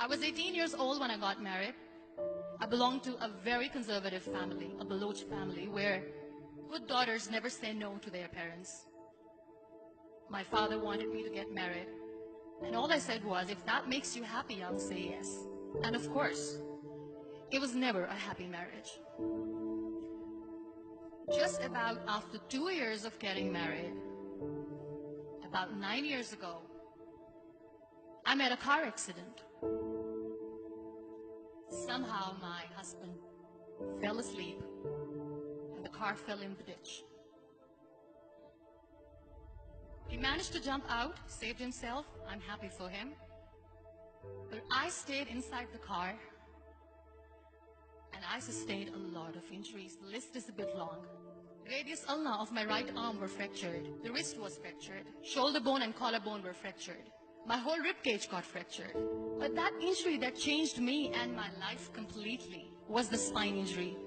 I was 18 years old when I got married. I belonged to a very conservative family, a Baloch family, where good daughters never say no to their parents. My father wanted me to get married, and all I said was, if that makes you happy, I'll say yes. And of course, it was never a happy marriage. Just about after 2 years of getting married, about 9 years ago, I met a car accident. Somehow my husband fell asleep and the car fell in the ditch. He managed to jump out, saved himself. I'm happy for him. But I stayed inside the car and I sustained a lot of injuries. The list is a bit long. Radius ulna of my right arm were fractured. The wrist was fractured. Shoulder bone and collarbone were fractured. My whole rib cage got fractured. But that injury that changed me and my life completely was the spine injury.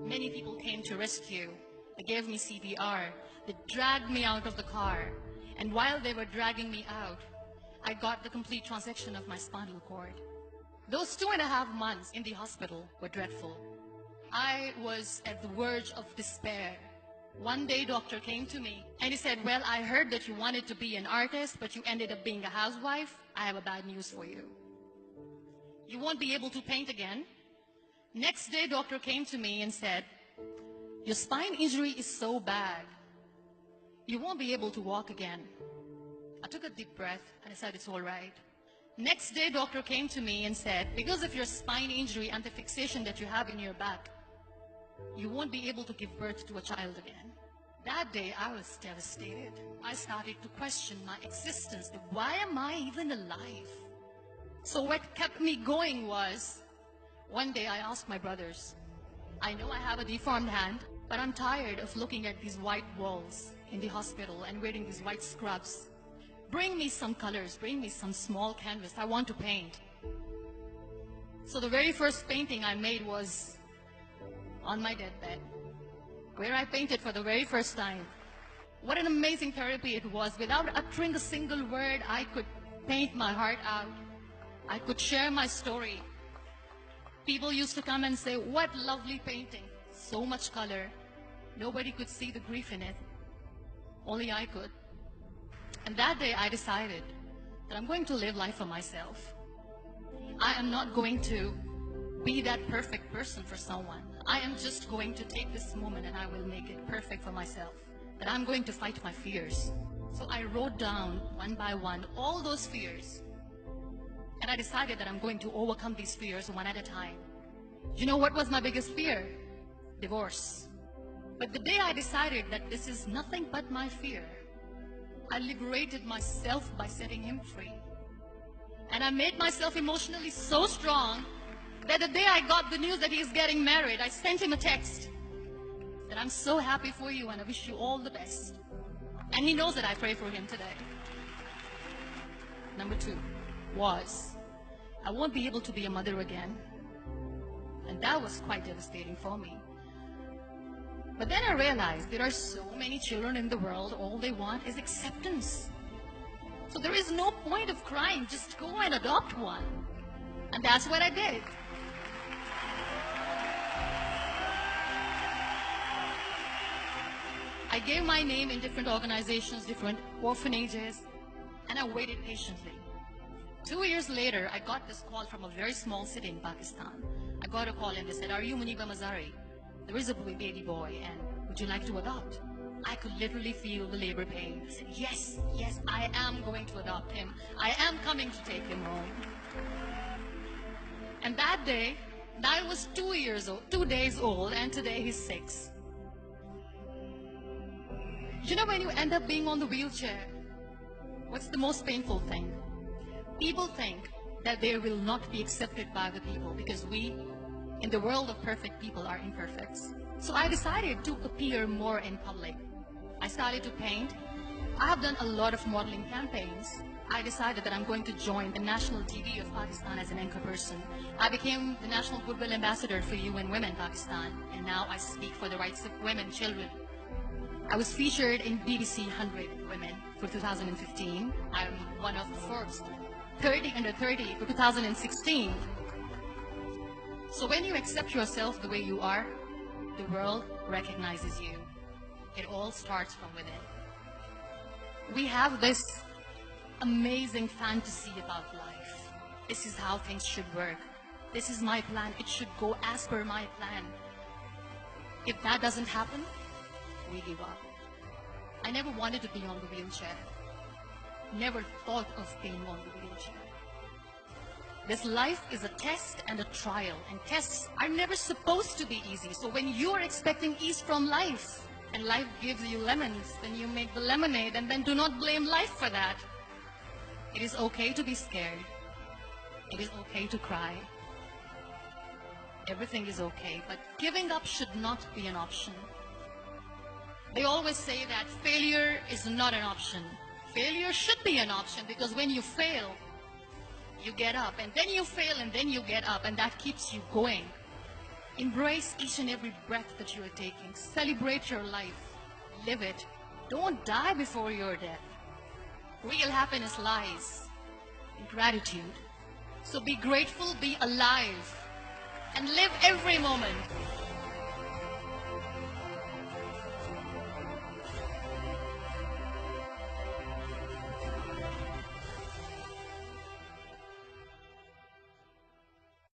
Many people came to rescue. They gave me CPR. They dragged me out of the car. And while they were dragging me out, I got the complete transection of my spinal cord. Those 2.5 months in the hospital were dreadful. I was at the verge of despair. One day, doctor came to me and he said, well, I heard that you wanted to be an artist, but you ended up being a housewife. I have a bad news for you. You won't be able to paint again. Next day, doctor came to me and said, your spine injury is so bad, you won't be able to walk again. I took a deep breath and I said, it's all right. Next day, doctor came to me and said, because of your spine injury and the fixation that you have in your back, you won't be able to give birth to a child again. That day, I was devastated. I started to question my existence. Why am I even alive? So what kept me going was, one day I asked my brothers, I know I have a deformed hand, but I'm tired of looking at these white walls in the hospital and wearing these white scrubs. Bring me some colors, bring me some small canvas. I want to paint. So the very first painting I made was on my deathbed, where I painted for the very first time. What an amazing therapy it was. Without uttering a single word, I could paint my heart out. I could share my story. People used to come and say, what lovely painting. So much color. Nobody could see the grief in it. Only I could. And that day I decided that I'm going to live life for myself. I am not going to be that perfect person for someone. I am just going to take this moment and I will make it perfect for myself. That I'm going to fight my fears. So I wrote down one by one all those fears. And I decided that I'm going to overcome these fears one at a time. You know what was my biggest fear? Divorce. But the day I decided that this is nothing but my fear, I liberated myself by setting him free. And I made myself emotionally so strong that the day I got the news that he's getting married, I sent him a text that I'm so happy for you and I wish you all the best. And he knows that I pray for him today. Number 2 was, I won't be able to be a mother again. And that was quite devastating for me. But then I realized there are so many children in the world, all they want is acceptance. So there is no point of crying, just go and adopt one. And that's what I did. I gave my name in different organizations, different orphanages, and I waited patiently. 2 years later, I got this call from a very small city in Pakistan. I got a call and they said, are you Muniba Mazari? There is a baby boy and would you like to adopt? I could literally feel the labor pain. I said, yes, yes, I am going to adopt him. I am coming to take him home. And that day, I was 2 days old, and today he's 6. You know, when you end up being on the wheelchair, what's the most painful thing? People think that they will not be accepted by the people because we, in the world of perfect people, are imperfects. So I decided to appear more in public. I started to paint. I have done a lot of modeling campaigns. I decided that I'm going to join the national TV of Pakistan as an anchor person. I became the National Goodwill Ambassador for UN Women Pakistan, and now I speak for the rights of women, children. I was featured in BBC 100 Women for 2015. I'm one of Forbes 30 under 30 for 2016. So when you accept yourself the way you are, the world recognizes you. It all starts from within. We have this amazing fantasy about life. This is how things should work. This is my plan. It should go as per my plan. If that doesn't happen, we give up. I never wanted to be on the wheelchair. Never thought of being on the wheelchair. This life is a test and a trial, and tests are never supposed to be easy. So when you are expecting ease from life, and life gives you lemons, then you make the lemonade, and then do not blame life for that. It is okay to be scared. It is okay to cry. Everything is okay, but giving up should not be an option. They always say that failure is not an option. Failure should be an option, because when you fail, you get up, and then you fail, and then you get up, and that keeps you going. Embrace each and every breath that you are taking. Celebrate your life. Live it. Don't die before your death. Real happiness lies in gratitude. So be grateful, be alive, and live every moment.